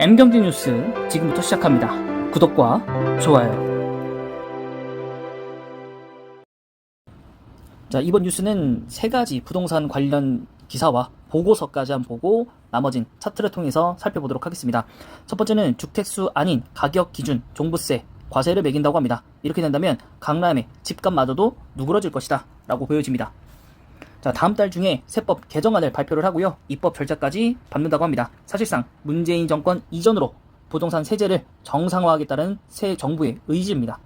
M경제 뉴스 지금부터 시작합니다. 구독과 좋아요. 자, 이번 뉴스는 세 가지 부동산 관련 기사와 보고서까지 한번 보고 나머진 차트를 통해서 살펴보도록 하겠습니다. 첫 번째는 주택수 아닌 가격 기준 종부세, 과세를 매긴다고 합니다. 이렇게 된다면 강남의 집값마저도 누그러질 것이다 라고 보여집니다. 자, 다음 달 중에 세법 개정안을 발표를 하고요. 입법 절차까지 밟는다고 합니다. 사실상 문재인 정권 이전으로 부동산 세제를 정상화하겠다는 새 정부의 의지입니다.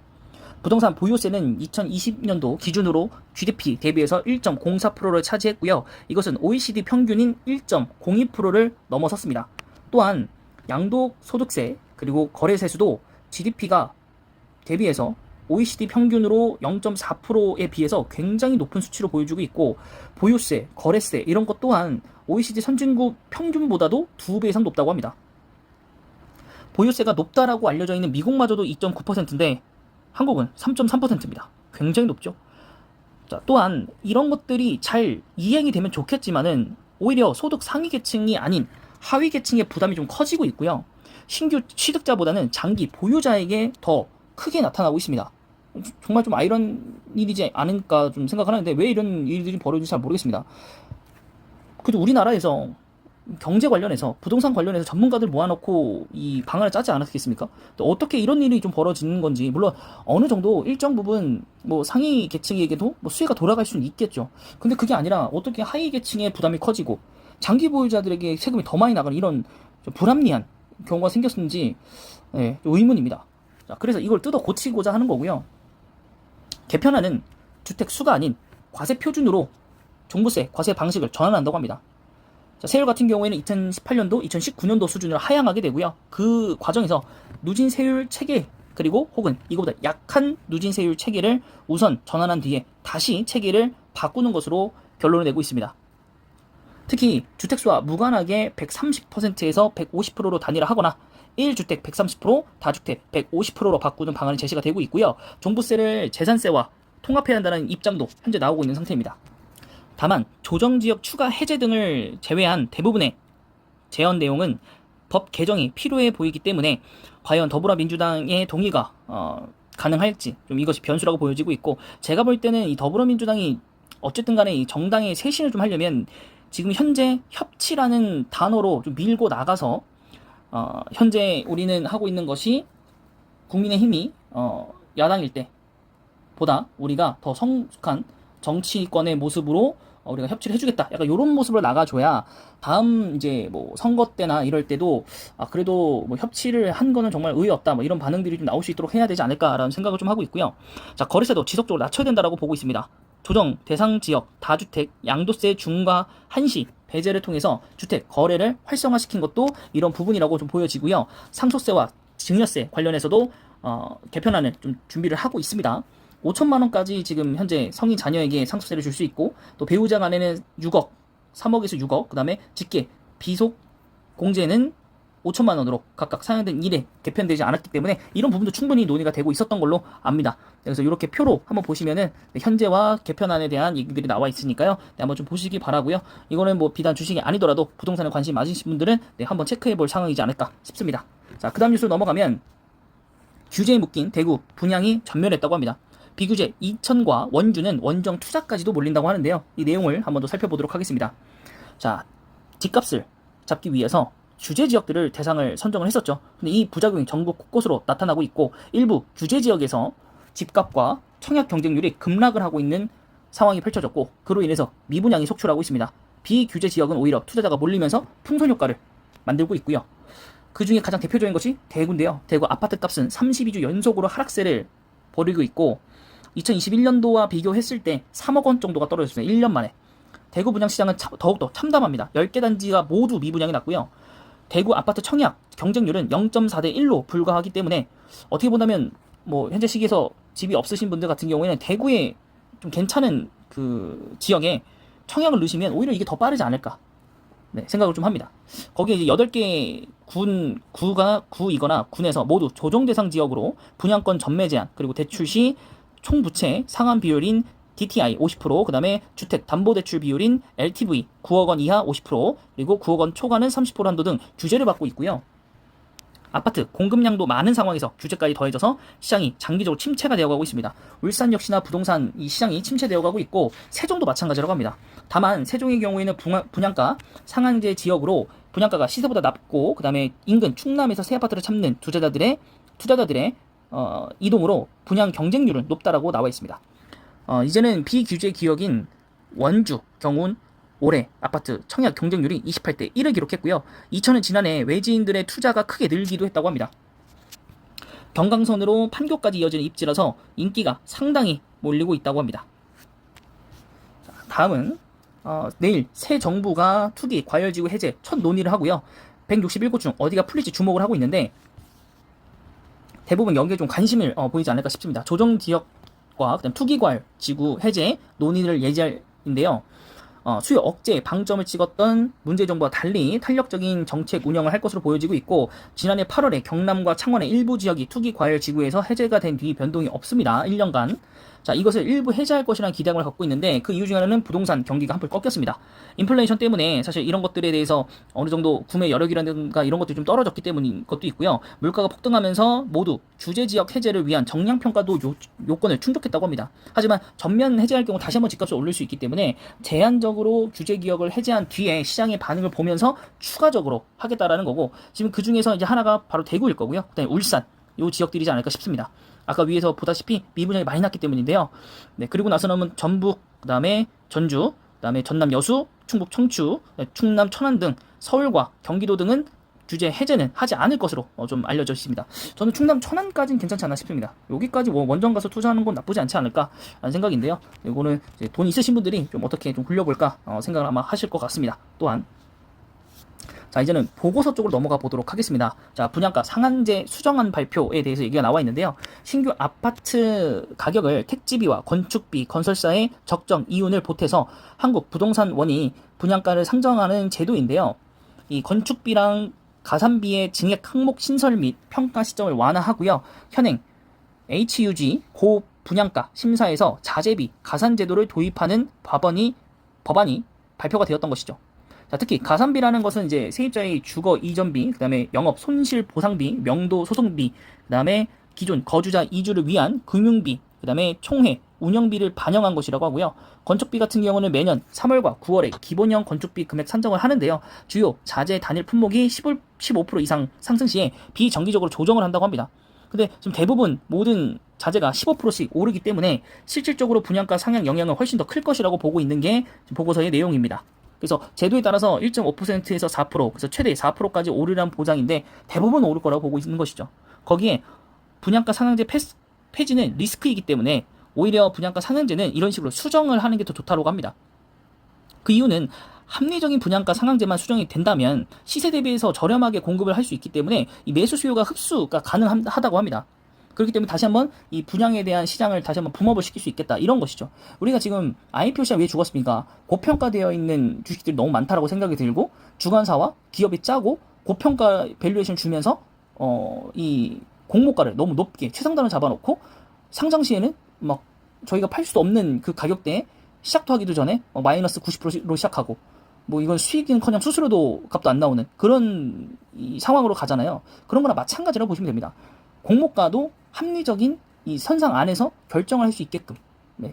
부동산 보유세는 2020년도 기준으로 GDP 대비해서 1.04%를 차지했고요. 이것은 OECD 평균인 1.02%를 넘어섰습니다. 또한 양도소득세 그리고 거래세수도 GDP가 대비해서 OECD 평균으로 0.4%에 비해서 굉장히 높은 수치로 보여주고 있고, 보유세, 거래세 이런 것 또한 OECD 선진국 평균보다도 2배 이상 높다고 합니다. 보유세가 높다라고 알려져 있는 미국마저도 2.9%인데 한국은 3.3%입니다. 굉장히 높죠. 자, 또한 이런 것들이 잘 이행이 되면 좋겠지만은 오히려 소득 상위 계층이 아닌 하위 계층의 부담이 좀 커지고 있고요. 신규 취득자보다는 장기 보유자에게 더 크게 나타나고 있습니다. 정말 좀 아이러니이지 않을까 좀 생각하는데 왜 이런 일들이 벌어질지 잘 모르겠습니다. 그래도 우리나라에서 경제 관련해서 부동산 관련해서 전문가들 모아놓고 이 방안을 짜지 않았겠습니까? 또 어떻게 이런 일이 좀 벌어지는 건지, 물론 어느 정도 일정 부분 뭐 상위 계층에게도 뭐 수혜가 돌아갈 수는 있겠죠. 근데 그게 아니라 어떻게 하위 계층의 부담이 커지고 장기 보유자들에게 세금이 더 많이 나가는 이런 좀 불합리한 경우가 생겼는지 의문입니다. 자, 그래서 이걸 뜯어 고치고자 하는 거고요. 개편안은 주택 수가 아닌 과세 표준으로 종부세, 과세 방식을 전환한다고 합니다. 자, 세율 같은 경우에는 2018년도, 2019년도 수준으로 하향하게 되고요. 그 과정에서 누진 세율 체계 그리고 혹은 이거보다 약한 누진 세율 체계를 우선 전환한 뒤에 다시 체계를 바꾸는 것으로 결론을 내고 있습니다. 특히 주택수와 무관하게 130%에서 150%로 단일화하거나 1주택 130%, 다주택 150%로 바꾸는 방안이 제시가 되고 있고요. 종부세를 재산세와 통합해야 한다는 입장도 현재 나오고 있는 상태입니다. 다만 조정지역 추가 해제 등을 제외한 대부분의 제언 내용은 법 개정이 필요해 보이기 때문에 과연 더불어민주당의 동의가 가능할지 좀 이것이 변수라고 보여지고 있고, 제가 볼 때는 이 더불어민주당이 어쨌든 간에 이 정당의 쇄신을 좀 하려면 지금 현재 협치라는 단어로 좀 밀고 나가서 현재 우리는 하고 있는 것이 국민의힘이 야당일 때보다 우리가 더 성숙한 정치권의 모습으로 우리가 협치를 해주겠다, 약간 이런 모습을 나가줘야 다음 이제 뭐 선거 때나 이럴 때도 그래도 뭐 협치를 한 거는 정말 의의 없다, 뭐 이런 반응들이 좀 나올 수 있도록 해야 되지 않을까라는 생각을 좀 하고 있고요. 자, 거래세도 지속적으로 낮춰야 된다라고 보고 있습니다. 조정 대상 지역 다주택 양도세 중과 한시 배제를 통해서 주택 거래를 활성화시킨 것도 이런 부분이라고 좀 보여지고요. 상속세와 증여세 관련해서도 개편안을 좀 준비를 하고 있습니다. 5천만 원까지 지금 현재 성인 자녀에게 상속세를 줄 수 있고, 또 배우자 간에는 6억, 3억에서 6억, 그 다음에 직계, 비속 공제는 5천만 원으로 각각 상향된 일에 개편되지 않았기 때문에 이런 부분도 충분히 논의가 되고 있었던 걸로 압니다. 그래서 이렇게 표로 한번 보시면은 현재와 개편안에 대한 얘기들이 나와 있으니까요. 한번 좀 보시기 바라고요. 이거는 뭐 비단 주식이 아니더라도 부동산에 관심 많으신 분들은 한번 체크해 볼 상황이지 않을까 싶습니다. 자, 그 다음 뉴스로 넘어가면 규제에 묶인 대구 분양이 전멸했다고 합니다. 비규제 이천과 원주는 원정 투자까지도 몰린다고 하는데요. 이 내용을 한번 더 살펴보도록 하겠습니다. 자, 집값을 잡기 위해서 규제 지역들을 대상을 선정을 했었죠. 근데 이 부작용이 전국 곳곳으로 나타나고 있고, 일부 규제 지역에서 집값과 청약 경쟁률이 급락을 하고 있는 상황이 펼쳐졌고, 그로 인해서 미분양이 속출하고 있습니다. 비규제 지역은 오히려 투자자가 몰리면서 풍선 효과를 만들고 있고요. 그 중에 가장 대표적인 것이 대구인데요. 대구 아파트 값은 32주 연속으로 하락세를 벌이고 있고, 2021년도와 비교했을 때 3억 원 정도가 떨어졌습니다. 1년 만에. 대구 분양시장은 더욱더 참담합니다. 10개 단지가 모두 미분양이 났고요. 대구 아파트 청약 경쟁률은 0.4대 1로 불과하기 때문에 어떻게 본다면 뭐 현재 시기에서 집이 없으신 분들 같은 경우에는 대구에 좀 괜찮은 그 지역에 청약을 넣으시면 오히려 이게 더 빠르지 않을까 생각을 좀 합니다. 거기에 이제 8개 구이거나 군에서 모두 조정 대상 지역으로 분양권 전매 제한, 그리고 대출 시 총부채 상환 비율인 DTI 50%, 그 다음에 주택담보대출 비율인 LTV 9억 원 이하 50%, 그리고 9억 원 초과는 30% 한도 등 규제를 받고 있고요. 아파트 공급량도 많은 상황에서 규제까지 더해져서 시장이 장기적으로 침체가 되어가고 있습니다. 울산 역시나 부동산 이 시장이 침체되어가고 있고 세종도 마찬가지라고 합니다. 다만 세종의 경우에는 분양가 상한제 지역으로 분양가가 시세보다 낮고 그 다음에 인근 충남에서 새 아파트를 찾는 투자자들의 이동으로 분양 경쟁률은 높다라고 나와 있습니다. 이제는 비규제 지역인 원주 경운 올해 아파트 청약 경쟁률이 28대 1을 기록했고요. 이천은 지난해 외지인들의 투자가 크게 늘기도 했다고 합니다. 경강선으로 판교까지 이어지는 입지라서 인기가 상당히 몰리고 있다고 합니다. 다음은 내일 새 정부가 투기 과열지구 해제 첫 논의를 하고요. 161곳 중 어디가 풀릴지 주목을 하고 있는데 대부분 여기에 좀 관심을 보이지 않을까 싶습니다. 조정지역과 그다음 투기과열 지구 해제 논의를 예정인데요. 수요 억제 방점을 찍었던 문재정부와 달리 탄력적인 정책 운영을 할 것으로 보여지고 있고 지난해 8월에 경남과 창원의 일부 지역이 투기 과열 지구에서 해제가 된 뒤 변동이 없습니다. 1년간. 자, 이것을 일부 해제할 것이라는 기대감을 갖고 있는데 그 이유 중 하나는 부동산 경기가 한풀 꺾였습니다. 인플레이션 때문에 사실 이런 것들에 대해서 어느 정도 구매 여력이라든가 이런 것들이 좀 떨어졌기 때문인 것도 있고요. 물가가 폭등하면서 모두 규제 지역 해제를 위한 정량 평가도 요건을 충족했다고 합니다. 하지만 전면 해제할 경우 다시 한번 집값을 올릴 수 있기 때문에 제한적으로 규제 지역을 해제한 뒤에 시장의 반응을 보면서 추가적으로 하겠다라는 거고 지금 그 중에서 이제 하나가 바로 대구일 거고요. 그다음에 울산 요 지역들이지 않을까 싶습니다. 아까 위에서 보다시피 미분양이 많이 났기 때문인데요. 네, 그리고 나서는 전북, 그 다음에 전주, 그 다음에 전남 여수, 충북 청주, 충남 천안 등 서울과 경기도 등은 규제 해제는 하지 않을 것으로 좀 알려져 있습니다. 저는 충남 천안까지는 괜찮지 않나 싶습니다. 여기까지 원정 가서 투자하는 건 나쁘지 않지 않을까 라는 생각인데요. 이거는 이제 돈 있으신 분들이 좀 어떻게 좀 굴려볼까 생각을 아마 하실 것 같습니다. 또한 자, 이제는 보고서 쪽으로 넘어가 보도록 하겠습니다. 자, 분양가 상한제 수정안 발표에 대해서 얘기가 나와 있는데요. 신규 아파트 가격을 택지비와 건축비, 건설사의 적정 이윤을 보태서 한국부동산원이 분양가를 상정하는 제도인데요. 이 건축비랑 가산비의 증액 항목 신설 및 평가 시점을 완화하고요. 현행 HUG 고분양가 심사에서 자재비, 가산제도를 도입하는 법안이 발표가 되었던 것이죠. 자, 특히 가산비라는 것은 이제 세입자의 주거 이전비, 그 다음에 영업 손실 보상비, 명도 소송비, 그 다음에 기존 거주자 이주를 위한 금융비, 그 다음에 총회, 운영비를 반영한 것이라고 하고요. 건축비 같은 경우는 매년 3월과 9월에 기본형 건축비 금액 산정을 하는데요. 주요 자재 단일 품목이 15% 이상 상승 시에 비정기적으로 조정을 한다고 합니다. 근데 지금 대부분 모든 자재가 15%씩 오르기 때문에 실질적으로 분양가 상향 영향은 훨씬 더 클 것이라고 보고 있는 게 보고서의 내용입니다. 그래서 제도에 따라서 1.5%에서 4%, 그래서 최대 4%까지 오르란 보장인데 대부분 오를 거라고 보고 있는 것이죠. 거기에 분양가 상한제 폐지는 리스크이기 때문에 오히려 분양가 상한제는 이런 식으로 수정을 하는 게 더 좋다고 합니다. 그 이유는 합리적인 분양가 상한제만 수정이 된다면 시세 대비해서 저렴하게 공급을 할 수 있기 때문에 이 매수 수요가 흡수가 가능하다고 합니다. 그렇기 때문에 다시 한번 이 분양에 대한 시장을 다시 한번 붐업을 시킬 수 있겠다 이런 것이죠. 우리가 지금 IPO 시장 왜 죽었습니까? 고평가되어 있는 주식들이 너무 많다라고 생각이 들고 주관사와 기업이 짜고 고평가 밸류에이션 주면서 이 공모가를 너무 높게 최상단을 잡아놓고 상장 시에는 막 저희가 팔 수 없는 그 가격대에 시작도 하기도 전에 마이너스 90%로 시작하고 뭐 이건 수익은커녕 수수료도 값도 안 나오는 그런 이 상황으로 가잖아요. 그런 거나 마찬가지라고 보시면 됩니다. 공모가도 합리적인 이 선상 안에서 결정을 할 수 있게끔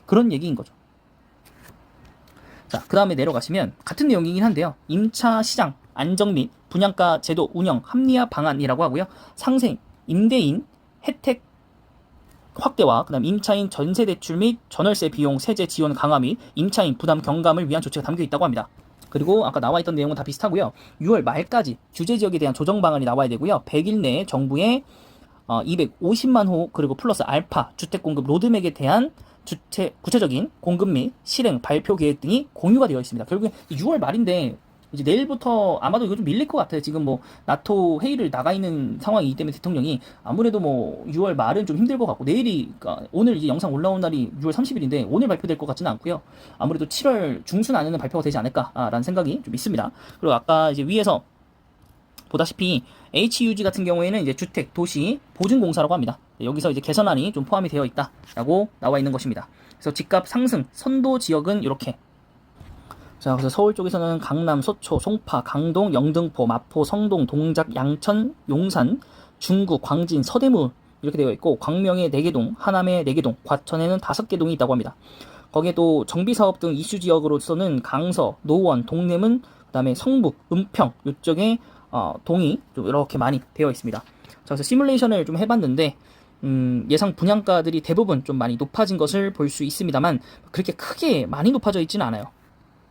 그런 얘기인 거죠. 자, 그 다음에 내려가시면 같은 내용이긴 한데요. 임차 시장 안정 및 분양가 제도 운영 합리화 방안이라고 하고요. 상생 임대인 혜택 확대와 그다음 임차인 전세 대출 및 전월세 비용 세제 지원 강화 및 임차인 부담 경감을 위한 조치가 담겨 있다고 합니다. 그리고 아까 나와 있던 내용은 다 비슷하고요. 6월 말까지 규제 지역에 대한 조정 방안이 나와야 되고요. 100일 내에 정부의 250만 호 그리고 플러스 알파 주택 공급 로드맵에 대한 구체적인 공급 및 실행 발표 계획 등이 공유가 되어 있습니다. 결국에 6월 말인데 이제 내일부터 아마도 이거 좀 밀릴 것 같아요. 지금 뭐 나토 회의를 나가 있는 상황이기 때문에 대통령이 아무래도 뭐 6월 말은 좀 힘들 것 같고 내일이 그러니까 오늘 이제 영상 올라온 날이 6월 30일인데 오늘 발표될 것 같지는 않고요. 아무래도 7월 중순 안에는 발표가 되지 않을까라는 생각이 좀 있습니다. 그리고 아까 이제 위에서 보다시피 HUG 같은 경우에는 이제 주택, 도시, 보증공사라고 합니다. 여기서 이제 개선안이 좀 포함이 되어 있다라고 나와 있는 것입니다. 그래서 집값 상승, 선도 지역은 이렇게. 자, 그래서 서울 쪽에서는 강남, 서초, 송파, 강동, 영등포, 마포, 성동, 동작, 양천, 용산, 중구, 광진, 서대문 이렇게 되어 있고, 광명에 4개 동, 하남에 4개 동, 과천에는 5개 동이 있다고 합니다. 거기에 또 정비사업 등 이슈 지역으로서는 강서, 노원, 동대문, 그다음에 성북, 은평 이쪽에 동이 좀 이렇게 많이 되어 있습니다. 자, 그래서 시뮬레이션을 좀 해봤는데 예상 분양가들이 대부분 좀 많이 높아진 것을 볼 수 있습니다만 그렇게 크게 많이 높아져 있지는 않아요.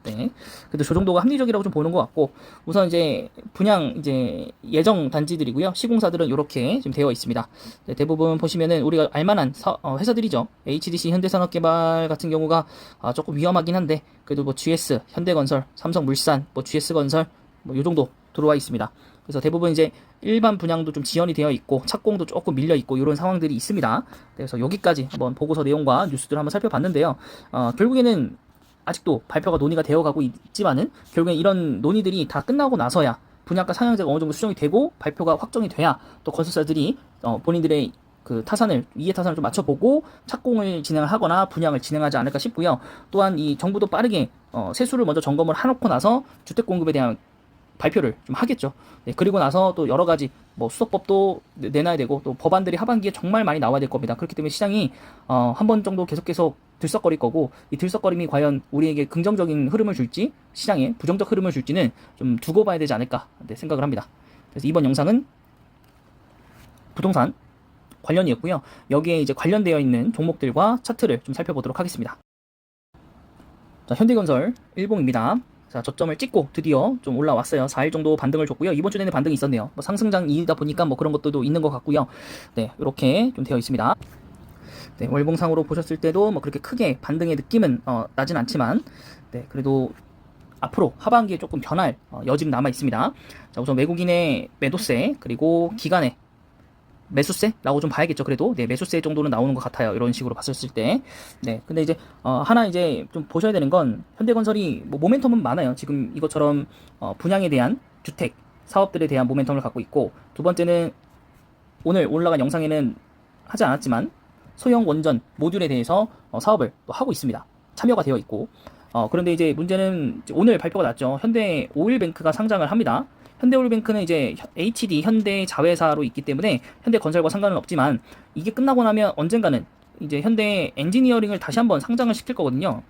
네. 그래도 저 정도가 합리적이라고 좀 보는 것 같고, 우선 이제 분양 이제 예정 단지들이고요. 시공사들은 이렇게 지금 되어 있습니다. 네, 대부분 보시면은 우리가 알만한 회사들이죠. HDC 현대산업개발 같은 경우가 조금 위험하긴 한데, 그래도 뭐 GS, 현대건설, 삼성물산, 뭐 GS건설 뭐 요 정도 들어와 있습니다. 그래서 대부분 이제 일반 분양도 좀 지연이 되어 있고 착공도 조금 밀려 있고 이런 상황들이 있습니다. 그래서 여기까지 한번 보고서 내용과 뉴스들을 한번 살펴봤는데요. 결국에는 아직도 발표가 논의가 되어가고 있지만은 결국엔 이런 논의들이 다 끝나고 나서야 분양가 상향제가 어느 정도 수정이 되고 발표가 확정이 돼야 또 건설사들이 본인들의 그 이해 타산을 좀 맞춰보고 착공을 진행을 하거나 분양을 진행하지 않을까 싶고요. 또한 이 정부도 빠르게 세수를 먼저 점검을 해놓고 나서 주택 공급에 대한 발표를 좀 하겠죠. 네, 그리고 나서 또 여러 가지 뭐 수도법도 내놔야 되고 또 법안들이 하반기에 정말 많이 나와야 될 겁니다. 그렇기 때문에 시장이 한 번 정도 계속 들썩거릴 거고, 이 들썩거림이 과연 우리에게 긍정적인 흐름을 줄지 시장에 부정적 흐름을 줄지는 좀 두고 봐야 되지 않을까 생각을 합니다. 그래서 이번 영상은 부동산 관련이었고요. 여기에 이제 관련되어 있는 종목들과 차트를 좀 살펴보도록 하겠습니다. 자, 현대건설 일봉입니다. 자, 저점을 찍고 드디어 좀 올라왔어요. 4일 정도 반등을 줬고요. 이번 주 내내 반등이 있었네요. 뭐 상승장이다 보니까 뭐 그런 것들도 있는 것 같고요. 네, 이렇게 좀 되어 있습니다. 네, 월봉상으로 보셨을 때도 뭐 그렇게 크게 반등의 느낌은 나진 않지만, 네, 그래도 앞으로 하반기에 조금 변할 여지는 남아 있습니다. 자, 우선 외국인의 매도세 그리고 기관의 매수세라고 좀 봐야겠죠. 그래도 네, 매수세 정도는 나오는 것 같아요. 이런 식으로 봤었을 때. 네, 근데 이제 하나 이제 좀 보셔야 되는 건 현대건설이 뭐 모멘텀은 많아요. 지금 이것처럼 분양에 대한 주택 사업들에 대한 모멘텀을 갖고 있고, 두 번째는 오늘 올라간 영상에는 하지 않았지만 소형 원전 모듈에 대해서 사업을 또 하고 있습니다. 참여가 되어 있고, 그런데 이제 문제는 오늘 발표가 났죠. 현대 오일뱅크가 상장을 합니다. 현대오일뱅크는 이제 HD 현대 자회사로 있기 때문에 현대건설과 상관은 없지만, 이게 끝나고 나면 언젠가는 이제 현대 엔지니어링을 다시 한번 상장을 시킬 거거든요.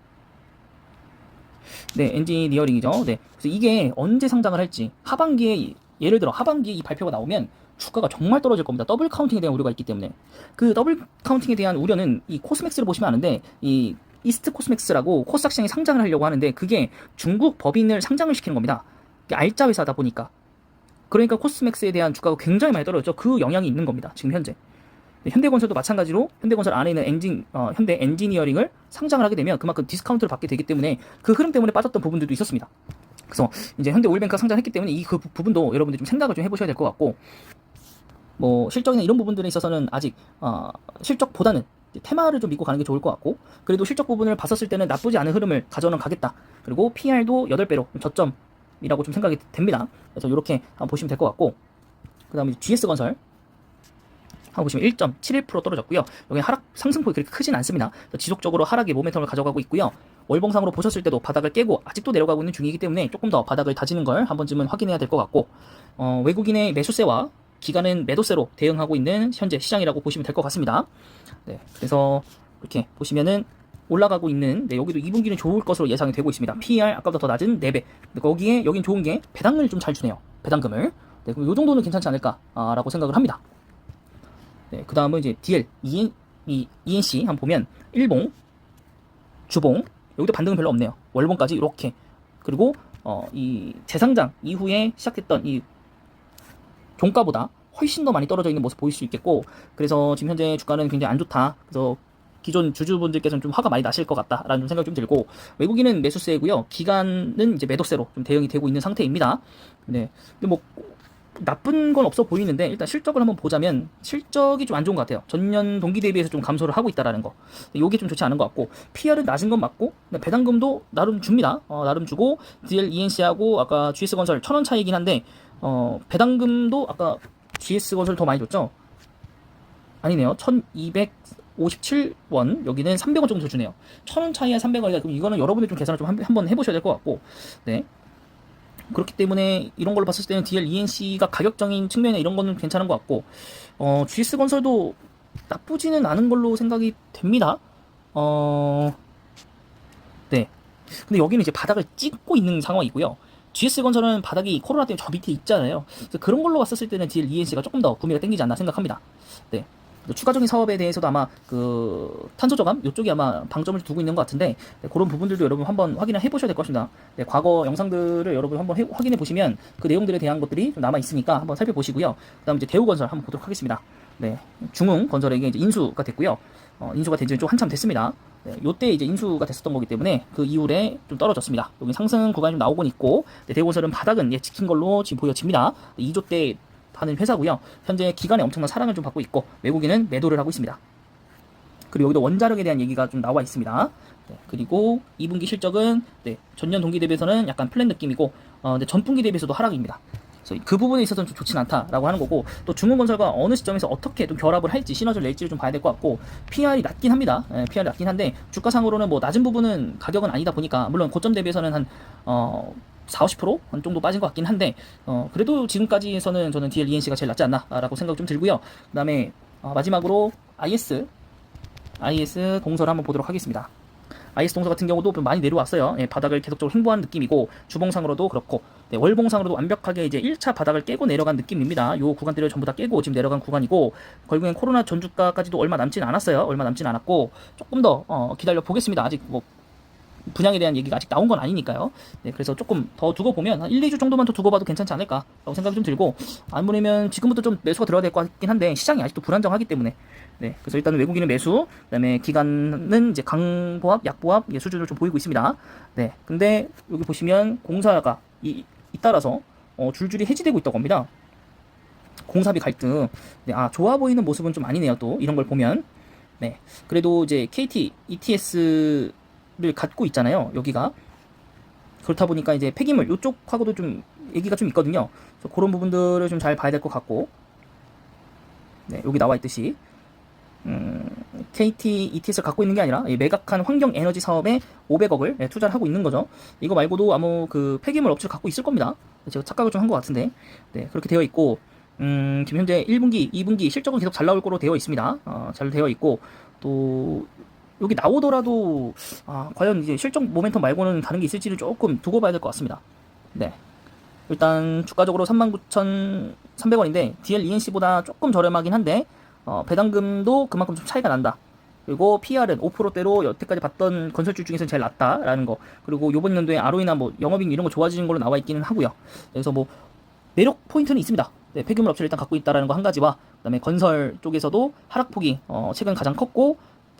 네, 엔지니어링이죠. 네, 그래서 이게 언제 상장을 할지, 하반기에 예를 들어 하반기에 이 발표가 나오면 주가가 정말 떨어질 겁니다. 더블 카운팅에 대한 우려가 있기 때문에. 그 더블 카운팅에 대한 우려는 이 코스맥스를 보시면 아는데, 이 이스트 코스맥스라고 코스닥 시장에 상장을 하려고 하는데 그게 중국 법인을 상장을 시키는 겁니다. 알짜 회사다 보니까. 그러니까 코스맥스에 대한 주가가 굉장히 많이 떨어졌죠. 그 영향이 있는 겁니다. 지금 현재. 현대건설도 마찬가지로 현대건설 안에 있는 현대 엔지니어링을 상장을 하게 되면 그만큼 디스카운트를 받게 되기 때문에 그 흐름 때문에 빠졌던 부분들도 있었습니다. 그래서 이제 현대오일뱅크가 상장했기 때문에 이 그 부분도 여러분들 좀 생각을 좀 해보셔야 될 것 같고, 뭐 실적이나 이런 부분들에 있어서는 아직 실적보다는 테마를 좀 믿고 가는 게 좋을 것 같고, 그래도 실적 부분을 봤었을 때는 나쁘지 않은 흐름을 가져는 가겠다. 그리고 PR도 8배로 저점이라고 좀 생각이 됩니다. 그래서 이렇게 한번 보시면 될 것 같고, 그 다음에 GS건설 한번 보시면 1.71% 떨어졌고요. 여기 하락 상승폭이 그렇게 크진 않습니다. 지속적으로 하락의 모멘텀을 가져가고 있고요. 월봉상으로 보셨을 때도 바닥을 깨고 아직도 내려가고 있는 중이기 때문에 조금 더 바닥을 다지는 걸 한 번쯤은 확인해야 될 것 같고, 외국인의 매수세와 기관은 매도세로 대응하고 있는 현재 시장이라고 보시면 될 것 같습니다. 네, 그래서 이렇게 보시면은 올라가고 있는, 네, 여기도 2분기는 좋을 것으로 예상이 되고 있습니다. PER 아까보다 더 낮은 4배. 근데 거기에 여긴 좋은 게 배당을 좀 잘 주네요. 배당금을. 네, 그럼 요 정도는 괜찮지 않을까라고 생각을 합니다. 네, 그 다음은 이제 DL, ENC 한번 보면 일봉, 주봉, 여기도 반등은 별로 없네요. 월봉까지 이렇게. 그리고 이 재상장 이후에 시작했던 이 종가보다 훨씬 더 많이 떨어져 있는 모습 보일 수 있겠고, 그래서 지금 현재 주가는 굉장히 안 좋다. 그래서 기존 주주분들께서는 좀 화가 많이 나실 것 같다라는 생각이 좀 들고, 외국인은 매수세고요, 기관은 이제 매도세로 좀 대응이 되고 있는 상태입니다. 네, 근데 뭐 나쁜 건 없어 보이는데 일단 실적을 한번 보자면 실적이 좀 안 좋은 것 같아요. 전년 동기 대비해서 좀 감소를 하고 있다라는 거. 이게 좀 좋지 않은 것 같고, PR은 낮은 건 맞고, 배당금도 나름 줍니다. 나름 주고, DL, ENC하고 아까 GS건설 1,000원 차이긴 한데, 배당금도 아까 GS건설 더 많이 줬죠? 아니네요. 1,257원, 여기는 300원 정도 주네요. 1,000원 차이에 300원이다. 그럼 이거는 여러분들 좀 계산을 좀 한번 해보셔야 될 것 같고, 네. 그렇기 때문에 이런 걸로 봤을 때는 DLENC가 가격적인 측면에 이런 거는 괜찮은 것 같고, GS건설도 나쁘지는 않은 걸로 생각이 됩니다. 네. 근데 여기는 이제 바닥을 찍고 있는 상황이고요. GS건설은 바닥이 코로나 때문에 저 밑에 있잖아요. 그래서 그런 걸로 봤었을 때는 DLENC가 조금 더 구매가 땡기지 않나 생각합니다. 네. 추가적인 사업에 대해서도 아마 그 탄소 저감 이쪽이 아마 방점을 두고 있는 것 같은데, 네, 그런 부분들도 여러분 한번 확인을 해보셔야 될 것 같습니다. 네, 과거 영상들을 여러분 한번 확인해 보시면 그 내용들에 대한 것들이 좀 남아 있으니까 한번 살펴보시고요. 그다음 이제 대우건설 한번 보도록 하겠습니다. 네, 중흥건설에게 이제 인수가 됐고요. 인수가 된 지는 좀 한참 됐습니다. 네, 요때 이제 인수가 됐었던 거기 때문에 그 이후에 좀 떨어졌습니다. 여기 상승 구간이 좀 나오곤 있고, 네, 대우건설은 바닥은 지킨 걸로 지금 보여집니다. 2조 때 하는 회사고요. 현재 기관에 엄청난 사랑을 좀 받고 있고, 외국인은 매도를 하고 있습니다. 그리고 여기도 원자력에 대한 얘기가 좀 나와 있습니다. 네, 그리고 2분기 실적은 전년 동기 대비해서는 약간 플랫 느낌이고, 근데 전분기 대비해서도 하락입니다. 그래서 그 부분에 있어서는 좀 좋진 않다라고 하는 거고, 또 중흥건설과 어느 시점에서 어떻게 좀 결합을 할지, 시너지를 낼지를 좀 봐야 될 것 같고, PR이 낮긴 합니다. PR이 낮긴 한데 주가상으로는 뭐 낮은 부분은 가격은 아니다 보니까, 물론 고점 대비해서는 한 40~50% 정도 빠진 것 같긴 한데, 그래도 지금까지에서는 저는 DLENC가 제일 낫지 않나라고 생각 좀 들고요. 그 다음에 마지막으로 IS 동설 한번 보도록 하겠습니다. IS 동서 같은 경우도 좀 많이 내려왔어요. 바닥을 계속적으로 횡보하는 느낌이고, 주봉상으로도 그렇고, 월봉상으로도 완벽하게 이제 1차 바닥을 깨고 내려간 느낌입니다. 요 구간들을 전부 다 깨고 지금 내려간 구간이고, 결국엔 코로나 전주가까지도 얼마 남진 않았어요. 얼마 남진 않았고, 조금 더 기다려 보겠습니다. 아직 뭐 분양에 대한 얘기가 아직 나온 건 아니니까요. 네, 그래서 조금 더 두고 보면 한 1, 2주 정도만 더 두고 봐도 괜찮지 않을까라고 생각이 좀 들고, 아무래면 지금부터 좀 매수가 들어야 될 것 같긴 한데 시장이 아직도 불안정하기 때문에, 네, 그래서 일단은 외국인은 매수, 그다음에 기관은 이제 강보합, 약보합 수준을 좀 보이고 있습니다. 네, 근데 여기 보시면 공사가 잇따라서 줄줄이 해지되고 있다고 합니다. 공사비 갈등. 네, 좋아 보이는 모습은 좀 아니네요. 또 이런 걸 보면, 네, 그래도 이제 KT, ETS 를 갖고 있잖아요. 여기가 그렇다 보니까 이제 폐기물 이쪽하고도 좀 얘기가 좀 있거든요. 그래서 그런 부분들을 좀 잘 봐야 될 것 같고, 네, 여기 나와 있듯이 KT ETS를 갖고 있는 게 아니라 매각한 환경 에너지 사업에 500억을 투자를 하고 있는 거죠. 이거 말고도 아마 그 폐기물 업체를 갖고 있을 겁니다. 제가 착각을 좀 한 것 같은데, 네, 그렇게 되어 있고, 지금 현재 1분기, 2분기 실적은 계속 잘 나올 거로 되어 있습니다. 잘 되어 있고, 또 여기 나오더라도 과연 이제 실적 모멘텀 말고는 다른 게 있을지를 조금 두고 봐야 될 것 같습니다. 네, 일단 주가적으로 39,300원인데 DLENC보다 조금 저렴하긴 한데 배당금도 그만큼 좀 차이가 난다. 그리고 PR은 5%대로 여태까지 봤던 건설주 중에서는 제일 낮다라는 거. 그리고 요번 연도에 ROE나 뭐 영업이익 이런 거 좋아지는 걸로 나와 있기는 하고요. 그래서 뭐 매력 포인트는 있습니다. 네, 폐기물 업체를 일단 갖고 있다라는 거 한 가지와, 그다음에 건설 쪽에서도 하락폭이 최근 가장 컸고,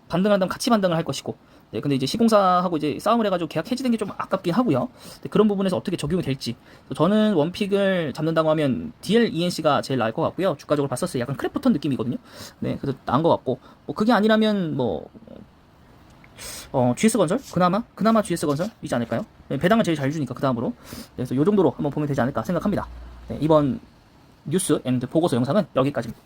반등한다면 같이 반등을 할 것이고, 네, 근데 이제 시공사하고 이제 싸움을 해가지고 계약 해지된 게 좀 아깝긴 하고요. 네, 그런 부분에서 어떻게 적용이 될지, 저는 원픽을 잡는다고 하면 DLENC가 제일 나을 것 같고요. 주가적으로 봤었을 때 약간 크래프톤 느낌이거든요. 네, 그래서 나은 것 같고, 뭐 그게 아니라면 뭐 GS건설? 그나마 GS건설이지 않을까요? 네, 배당을 제일 잘 주니까 그 다음으로. 네, 그래서 요 정도로 한번 보면 되지 않을까 생각합니다. 네, 이번 뉴스 앤드 보고서 영상은 여기까지입니다.